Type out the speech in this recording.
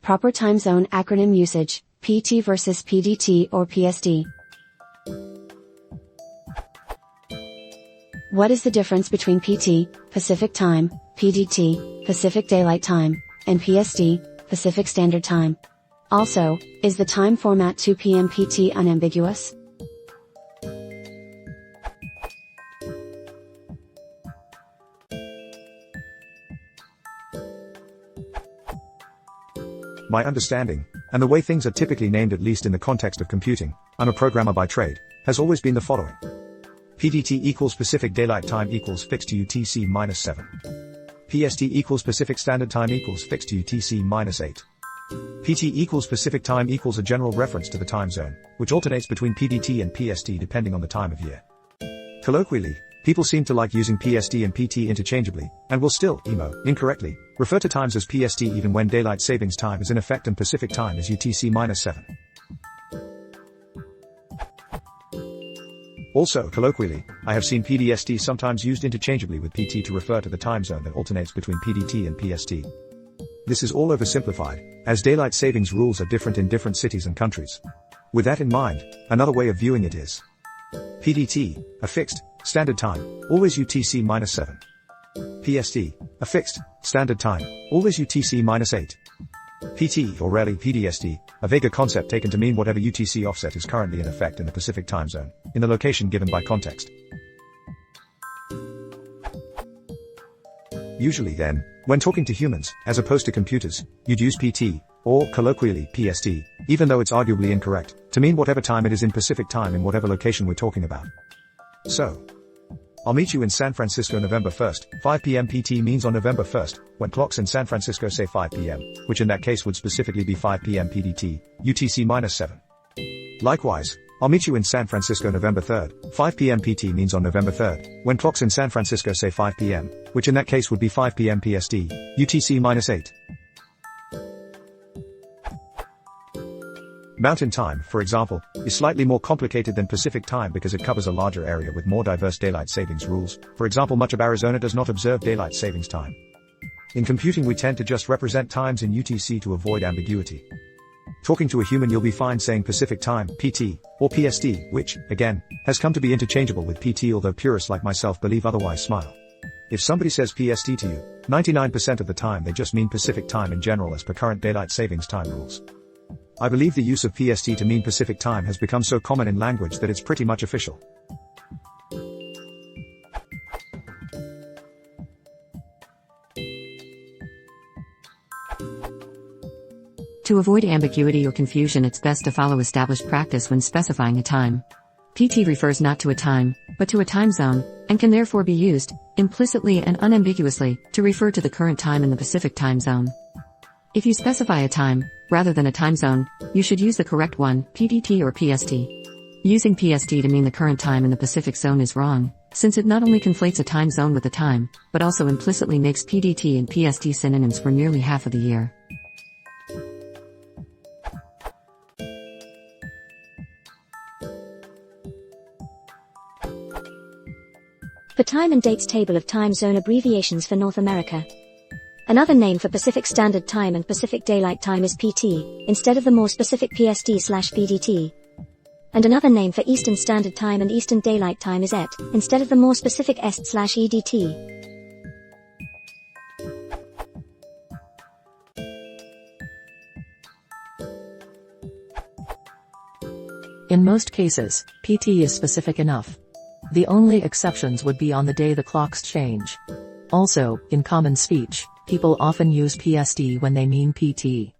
Proper time zone acronym usage, PT versus PDT or PSD. What is the difference between PT, Pacific Time, PDT, Pacific Daylight Time, and PSD, Pacific Standard Time? Also, is the time format 2 p.m. PT unambiguous? My understanding, and the way things are typically named at least in the context of computing, I'm a programmer by trade, has always been the following. PDT equals Pacific Daylight Time equals fixed to UTC minus 7. PST equals Pacific Standard Time equals fixed to UTC minus 8. PT equals Pacific Time equals a general reference to the time zone, which alternates between PDT and PST depending on the time of year. Colloquially, people seem to like using PSD and PT interchangeably, and will still, incorrectly, refer to times as PST even when daylight savings time is in effect and Pacific time is UTC minus 7. Also, colloquially, I have seen PDST sometimes used interchangeably with PT to refer to the time zone that alternates between PDT and PST. This is all oversimplified, as daylight savings rules are different in different cities and countries. With that in mind, another way of viewing it is PDT, a fixed, standard time, always UTC minus 7. PST, a fixed, standard time, always UTC minus 8. PT, or rarely PDST, a vaguer concept taken to mean whatever UTC offset is currently in effect in the Pacific time zone, in the location given by context. Usually then, when talking to humans, as opposed to computers, you'd use PT, or, colloquially, PST, even though it's arguably incorrect, to mean whatever time it is in Pacific time in whatever location we're talking about. So, I'll meet you in San Francisco November 1st, 5 p.m. PT means on November 1st, when clocks in San Francisco say 5 p.m., which in that case would specifically be 5 p.m. PDT, UTC minus 7. Likewise, I'll meet you in San Francisco November 3rd, 5 p.m. PT means on November 3rd, when clocks in San Francisco say 5 p.m., which in that case would be 5 p.m. PST, UTC minus 8. Mountain Time, for example, is slightly more complicated than Pacific Time because it covers a larger area with more diverse daylight savings rules. For example, much of Arizona does not observe daylight savings time. In computing we tend to just represent times in UTC to avoid ambiguity. Talking to a human you'll be fine saying Pacific Time, PT, or PST, which, again, has come to be interchangeable with PT although purists like myself believe otherwise smile. If somebody says PST to you, 99% of the time they just mean Pacific Time in general as per current daylight savings time rules. I believe the use of PST to mean Pacific Time has become so common in language that it's pretty much official. To avoid ambiguity or confusion, it's best to follow established practice when specifying a time. PT refers not to a time, but to a time zone, and can therefore be used, implicitly and unambiguously, to refer to the current time in the Pacific time zone. If you specify a time, rather than a time zone, you should use the correct one, PDT or PST. Using PST to mean the current time in the Pacific zone is wrong, since it not only conflates a time zone with a time, but also implicitly makes PDT and PST synonyms for nearly half of the year. The time and dates table of time zone abbreviations for North America. Another name for Pacific Standard Time and Pacific Daylight Time is PT, instead of the more specific PST/PDT. And another name for Eastern Standard Time and Eastern Daylight Time is ET, instead of the more specific EST/EDT. In most cases, PT is specific enough. The only exceptions would be on the day the clocks change. Also, in common speech, people often use PST when they mean PT.